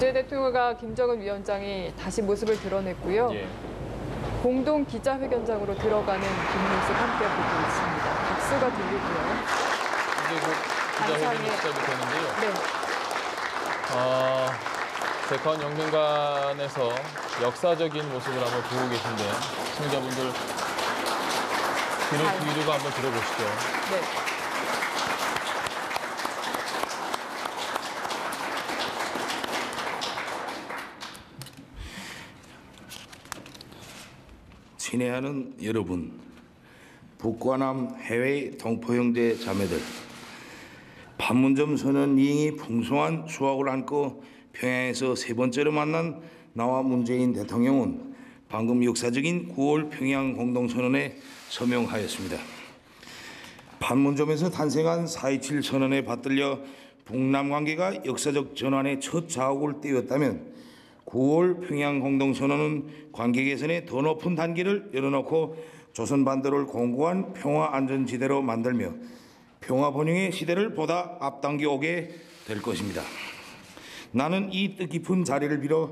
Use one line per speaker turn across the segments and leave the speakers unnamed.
문재인 대통령과 김정은 위원장이 다시 모습을 드러냈고요.
예.
공동 기자회견장으로 들어가는 김문식 함께 보고 있습니다. 박수가 들리고요.
이제 곧 기자회견이 시작이 되는데요.
네.
백화원 영등관에서 역사적인 모습을 한번 보고 계신데 시청자분들 뒤로 한번 들어보시죠.
네.
친애하는 여러분, 북과 남 해외 동포 형제 자매들, 판문점 선언 이행이 풍성한 수확을 안고 평양에서 세 번째로 만난 나와 문재인 대통령은 방금 역사적인 9월 평양 공동선언에 서명하였습니다. 판문점에서 탄생한 4.27 선언에 받들려 북남 관계가 역사적 전환의 첫 자옥을 띄웠다면 9월 평양 공동선언은 관계 개선의 더 높은 단계를 열어놓고 조선 반도를 공고한 평화 안전지대로 만들며 평화 번영의 시대를 보다 앞당겨 오게 될 것입니다. 나는 이 뜻깊은 자리를 빌어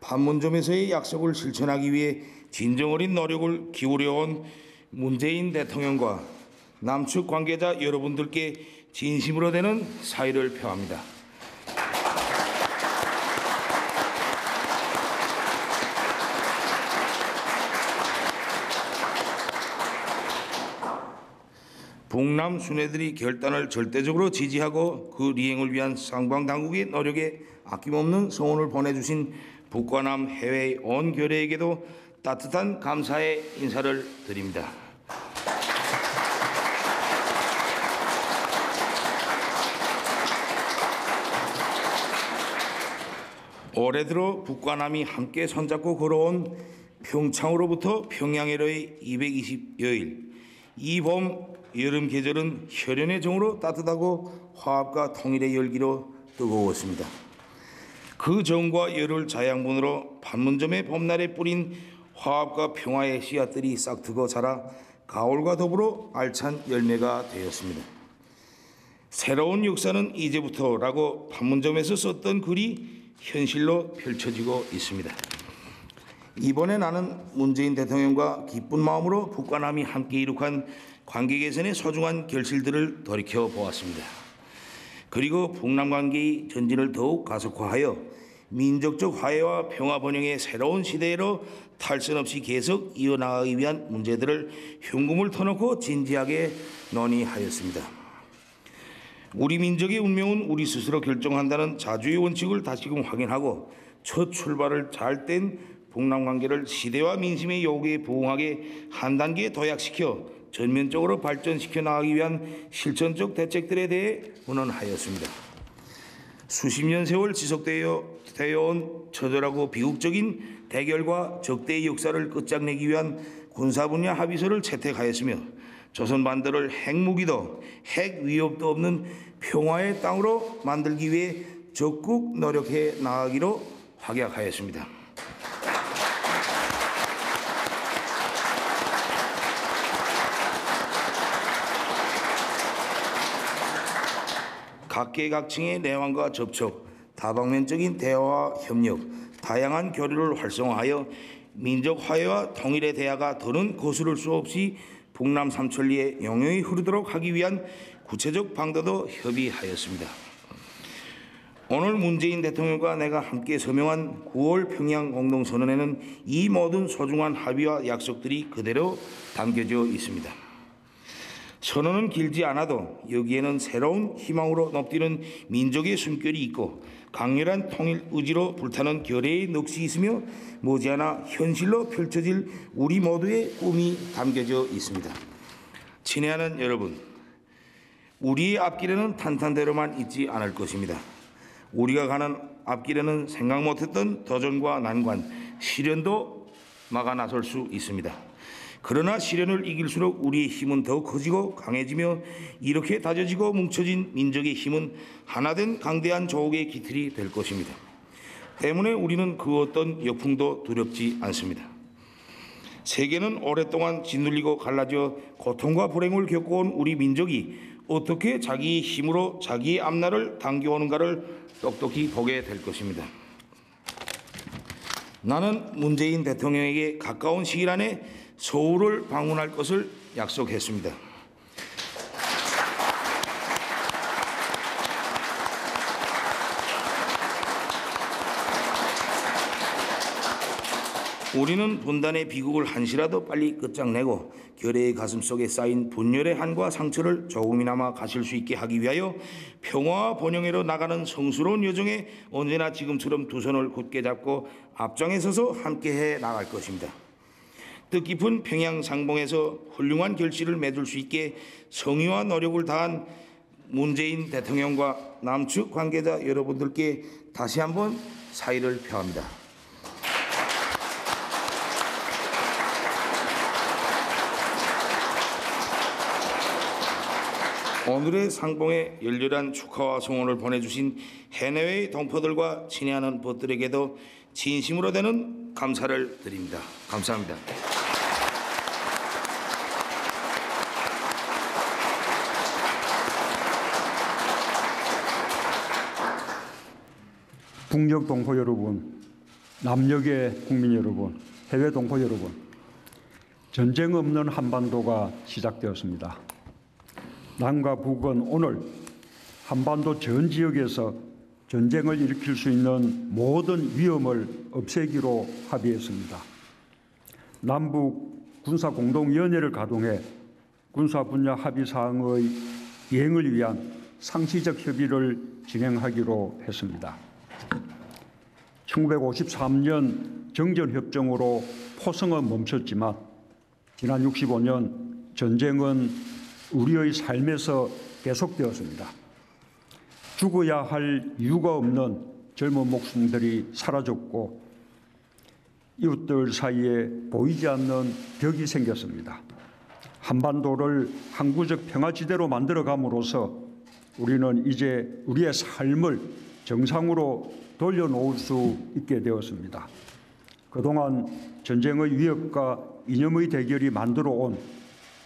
판문점에서의 약속을 실천하기 위해 진정 어린 노력을 기울여온 문재인 대통령과 남측 관계자 여러분들께 진심으로 되는 사의를 표합니다. 북남 순회들이 결단을 절대적으로 지지하고 그 이행을 위한 쌍방 당국의 노력에 아낌없는 성원을 보내주신 북과 남 해외 온 교례에게도 따뜻한 감사의 인사를 드립니다. 올해 들어 북과 남이 함께 손잡고 걸어온 평창으로부터 평양에로의 220여일, 이 봄 여름 계절은 혈연의 정으로 따뜻하고 화합과 통일의 열기로 뜨거웠습니다. 그 정과 열을 자양분으로 판문점의 봄날에 뿌린 화합과 평화의 씨앗들이 싹트고 자라 가을과 더불어 알찬 열매가 되었습니다. 새로운 역사는 이제부터라고 판문점에서 썼던 글이 현실로 펼쳐지고 있습니다. 이번에 나는 문재인 대통령과 기쁜 마음으로 북과 남이 함께 이룩한 관계 개선의 소중한 결실들을 돌이켜 보았습니다. 그리고 북남 관계의 전진을 더욱 가속화하여 민족적 화해와 평화 번영의 새로운 시대로 탈선 없이 계속 이어나가기 위한 문제들을 흉금을 터놓고 진지하게 논의하였습니다. 우리 민족의 운명은 우리 스스로 결정한다는 자주의 원칙을 다시금 확인하고 첫 출발을 잘 뗀 북남 관계를 시대와 민심의 요구에 부응하게 한 단계 도약시켜 전면적으로 발전시켜 나가기 위한 실천적 대책들에 대해 문헌하였습니다. 수십 년 세월 지속되어 온 처절하고 비극적인 대결과 적대의 역사를 끝장내기 위한 군사 분야 합의서를 채택하였으며 조선 반도를 핵무기도 핵 위협도 없는 평화의 땅으로 만들기 위해 적극 노력해 나가기로 확약하였습니다. 각계각층의 내환과 접촉, 다방면적인 대화와 협력, 다양한 교류를 활성화하여 민족 화해와 통일의 대화가 더는 거스를 수 없이 북남 삼천리에 영영히 흐르도록 하기 위한 구체적 방도도 협의하였습니다. 오늘 문재인 대통령과 내가 함께 서명한 9월 평양 공동선언에는 이 모든 소중한 합의와 약속들이 그대로 담겨져 있습니다. 선언은 길지 않아도 여기에는 새로운 희망으로 높디는 민족의 숨결이 있고 강렬한 통일 의지로 불타는 결의의 넋이 있으며 머지않아 현실로 펼쳐질 우리 모두의 꿈이 담겨져 있습니다. 친애하는 여러분, 우리의 앞길에는 탄탄대로만 있지 않을 것입니다. 우리가 가는 앞길에는 생각 못했던 도전과 난관, 시련도 막아 나설 수 있습니다. 그러나 시련을 이길수록 우리의 힘은 더욱 커지고 강해지며 이렇게 다져지고 뭉쳐진 민족의 힘은 하나된 강대한 조국의 기틀이 될 것입니다. 때문에 우리는 그 어떤 역풍도 두렵지 않습니다. 세계는 오랫동안 짓눌리고 갈라져 고통과 불행을 겪어온 우리 민족이 어떻게 자기의 힘으로 자기의 앞날을 당겨오는가를 똑똑히 보게 될 것입니다. 나는 문재인 대통령에게 가까운 시일 안에 서울을 방문할 것을 약속했습니다. 우리는 분단의 비극을 한시라도 빨리 끝장내고 결의의 가슴속에 쌓인 분열의 한과 상처를 조금이나마 가실 수 있게 하기 위하여 평화와 번영으로 나가는 성스러운 여정에 언제나 지금처럼 두 손을 굳게 잡고 앞장에 서서 함께해 나갈 것입니다. 뜻깊은 평양 상봉에서 훌륭한 결실을 맺을 수 있게 성의와 노력을 다한 문재인 대통령과 남측 관계자 여러분들께 다시 한번 사의를 표합니다. 오늘의 상봉에 열렬한 축하와 성원을 보내주신 해내외의 동포들과 친애하는 벗들에게도 진심으로 되는 감사를 드립니다. 감사합니다.
북녘 동포 여러분, 남녘의 국민 여러분, 해외 동포 여러분, 전쟁 없는 한반도가 시작되었습니다. 남과 북은 오늘 한반도 전 지역에서 전쟁을 일으킬 수 있는 모든 위험을 없애기로 합의했습니다. 남북 군사공동위원회를 가동해 군사 분야 합의사항의 이행을 위한 상시적 협의를 진행하기로 했습니다. 1953년 정전협정으로 포성은 멈췄지만 지난 65년 전쟁은 우리의 삶에서 계속되었습니다. 죽어야 할 이유가 없는 젊은 목숨들이 사라졌고 이웃들 사이에 보이지 않는 벽이 생겼습니다. 한반도를 항구적 평화지대로 만들어감으로써 우리는 이제 우리의 삶을 정상으로 돌려놓을 수 있게 되었습니다. 그동안 전쟁의 위협과 이념의 대결이 만들어온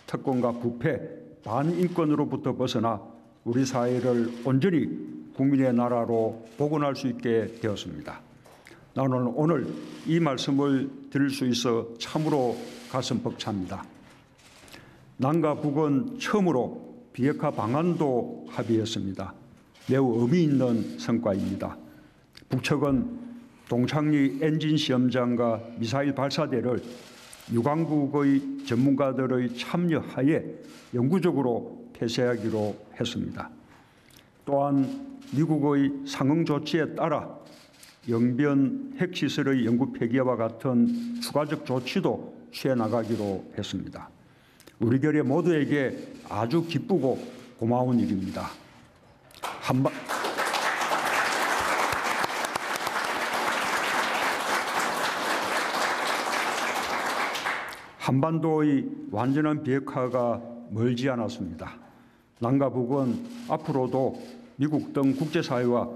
특권과 부패, 반인권으로부터 벗어나 우리 사회를 온전히 국민의 나라로 복원할 수 있게 되었습니다. 나는 오늘 이 말씀을 드릴 수 있어 참으로 가슴 벅찹니다. 남과 북은 처음으로 비핵화 방안도 합의했습니다. 매우 의미 있는 성과입니다. 북측은 동창리 엔진 시험장과 미사일 발사대를 유관국의 전문가들의 참여하에 영구적으로 폐쇄하기로 했습니다. 또한 미국의 상응 조치에 따라 영변 핵시설의 영구 폐기와 같은 추가적 조치도 취해 나가기로 했습니다. 우리 결의 모두에게 아주 기쁘고 고마운 일입니다. 한반도의 완전한 비핵화가 멀지 않았습니다. 남과 북은 앞으로도 미국 등 국제사회와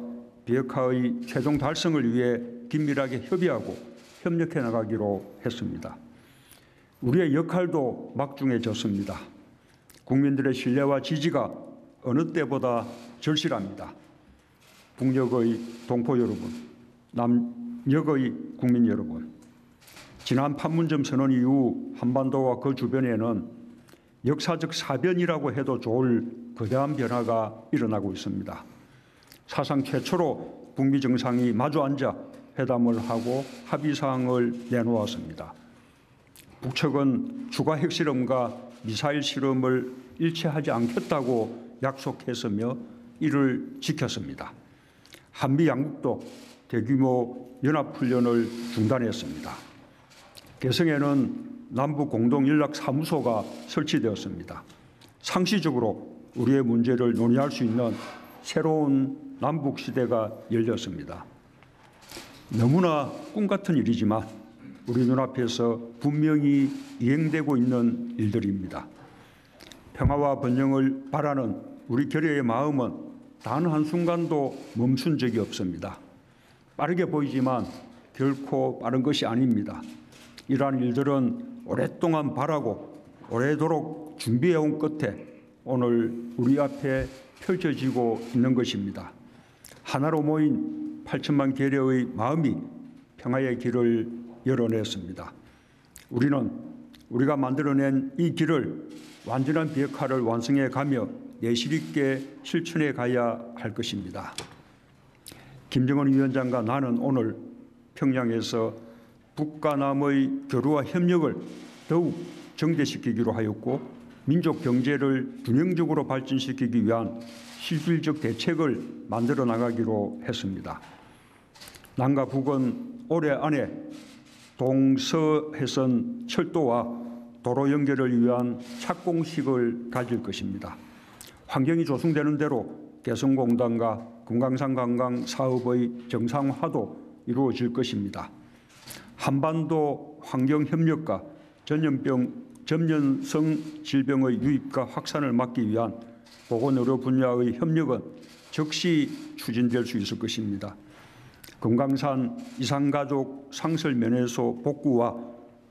비핵화의 최종 달성을 위해 긴밀하게 협의하고 협력해 나가기로 했습니다. 우리의 역할도 막중해졌습니다. 국민들의 신뢰와 지지가 어느 때보다 절실합니다. 북녘의 동포 여러분, 남녘의 국민 여러분, 지난 판문점 선언 이후 한반도와 그 주변에는 역사적 사변이라고 해도 좋을 거대한 변화가 일어나고 있습니다. 사상 최초로 북미 정상이 마주 앉아 회담을 하고 합의사항을 내놓았습니다. 북측은 추가 핵실험과 미사일 실험을 일체하지 않겠다고 약속했으며 이를 지켰습니다. 한미 양국도 대규모 연합훈련을 중단했습니다. 개성에는 남북 공동연락사무소가 설치되었습니다. 상시적으로 우리의 문제를 논의할 수 있는 새로운 남북 시대가 열렸습니다. 너무나 꿈 같은 일이지만 우리 눈앞에서 분명히 이행되고 있는 일들입니다. 평화와 번영을 바라는 우리 결의의 마음은 단 한순간도 멈춘 적이 없습니다. 빠르게 보이지만 결코 빠른 것이 아닙니다. 이러한 일들은 오랫동안 바라고 오래도록 준비해온 끝에 오늘 우리 앞에 펼쳐지고 있는 것입니다. 하나로 모인 8천만 계려의 마음이 평화의 길을 열어냈습니다. 우리가 만들어낸 이 길을 완전한 비핵화를 완성해 가며 내실 있게 실천해 가야 할 것입니다. 김정은 위원장과 나는 오늘 평양에서 북과 남의 교류와 협력을 더욱 정대시키기로 하였고 민족 경제를 균형적으로 발전시키기 위한 실질적 대책을 만들어 나가기로 했습니다. 남과 북은 올해 안에 동서해선 철도와 도로 연결을 위한 착공식을 가질 것입니다. 환경이 조성되는 대로 개성공단과 금강산 관광 사업의 정상화도 이루어질 것입니다. 한반도 환경협력과 전염성 질병의 유입과 확산을 막기 위한 보건의료 분야의 협력은 즉시 추진될 수 있을 것입니다. 금강산 이산가족 상설면회소 복구와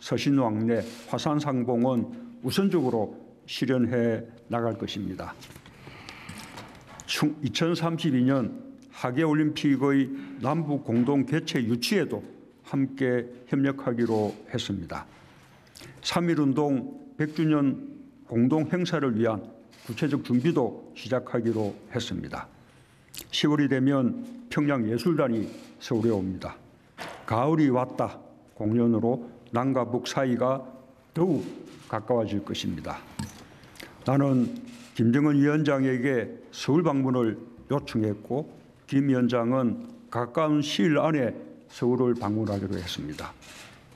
서신왕래 화산상봉은 우선적으로 실현해 나갈 것입니다. 2032년 하계올림픽의 남북 공동 개최 유치에도 함께 협력하기로 했습니다. 3.1운동 100주년 공동 행사를 위한 구체적 준비도 시작하기로 했습니다. 10월이 되면 평양예술단이 서울에 옵니다. 가을이 왔다 공연으로 남과 북 사이가 더욱 가까워질 것입니다. 나는 김정은 위원장에게 서울 방문을 요청했고 김 위원장은 가까운 시일 안에 서울을 방문하기로 했습니다.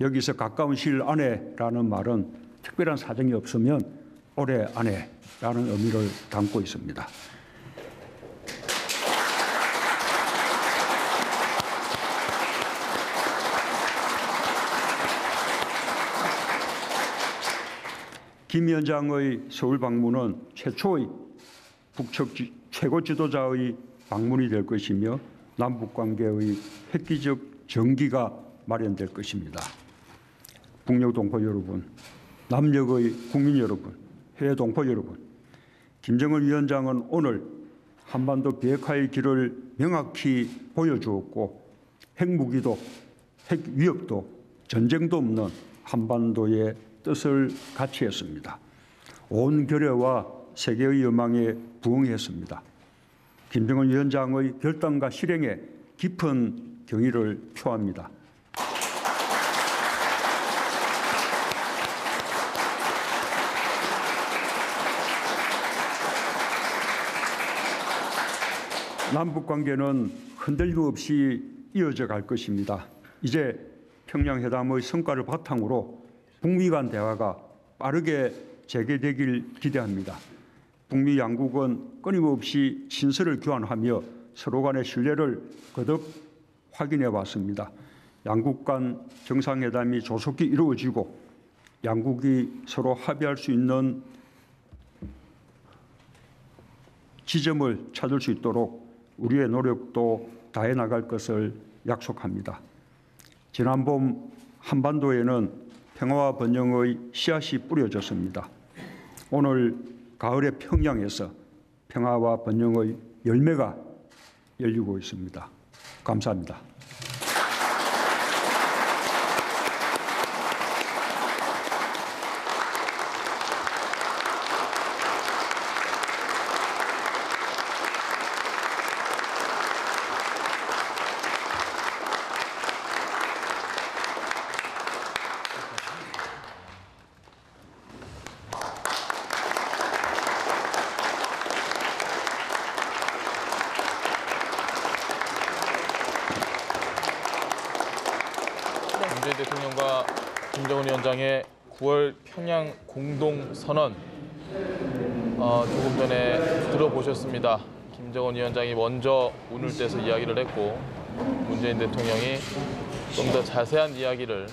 여기서 가까운 시일 안에라는 말은 특별한 사정이 없으면 올해 안에라는 의미를 담고 있습니다. 김 위원장의 서울 방문은 최초의 북측 최고 지도자의 방문이 될 것이며 남북 관계의 획기적 전기가 마련될 것입니다. 북녘 동포 여러분, 남녘의 국민 여러분, 해외 동포 여러분, 김정은 위원장은 오늘 한반도 비핵화의 길을 명확히 보여주었고 핵무기도 핵위협도 전쟁도 없는 한반도의 뜻을 같이 했습니다. 온 결여와 세계의 여망에 부응했습니다. 김정은 위원장의 결단과 실행에 깊은 경의를 표합니다. 남북 관계는 흔들림 없이 이어져 갈 것입니다. 이제 평양회담의 성과를 바탕으로 북미 간 대화가 빠르게 재개되길 기대합니다. 북미 양국은 끊임없이 친서를 교환하며 서로 간의 신뢰를 거듭 확인해 왔습니다. 양국 간 정상회담이 조속히 이루어지고 양국이 서로 합의할 수 있는 지점을 찾을 수 있도록 우리의 노력도 다해 나갈 것을 약속합니다. 지난 봄 한반도에는 평화와 번영의 씨앗이 뿌려졌습니다. 오늘 가을의 평양에서 평화와 번영의 열매가 열리고 있습니다. 감사합니다.
문재인 대통령과 김정은 위원장의 9월 평양 공동선언 조금 전에 들어보셨습니다. 김정은 위원장이 먼저 운을 떼서 이야기를 했고 문재인 대통령이 좀 더 자세한 이야기를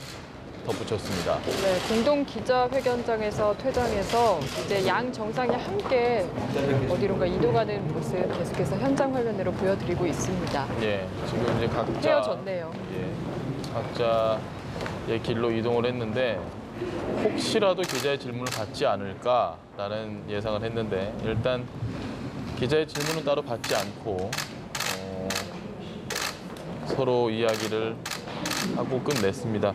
덧붙였습니다.
네, 공동 기자회견장에서 퇴장해서 이제 양 정상이 함께 어디론가 이동하는 모습 계속해서 현장 화면으로 보여드리고 있습니다.
예, 지금 이제 각자
헤어졌네요.
각자의 길로 이동을 했는데 혹시라도 기자의 질문을 받지 않을까라는 예상을 했는데 일단 기자의 질문은 따로 받지 않고 서로 이야기를 하고 끝냈습니다.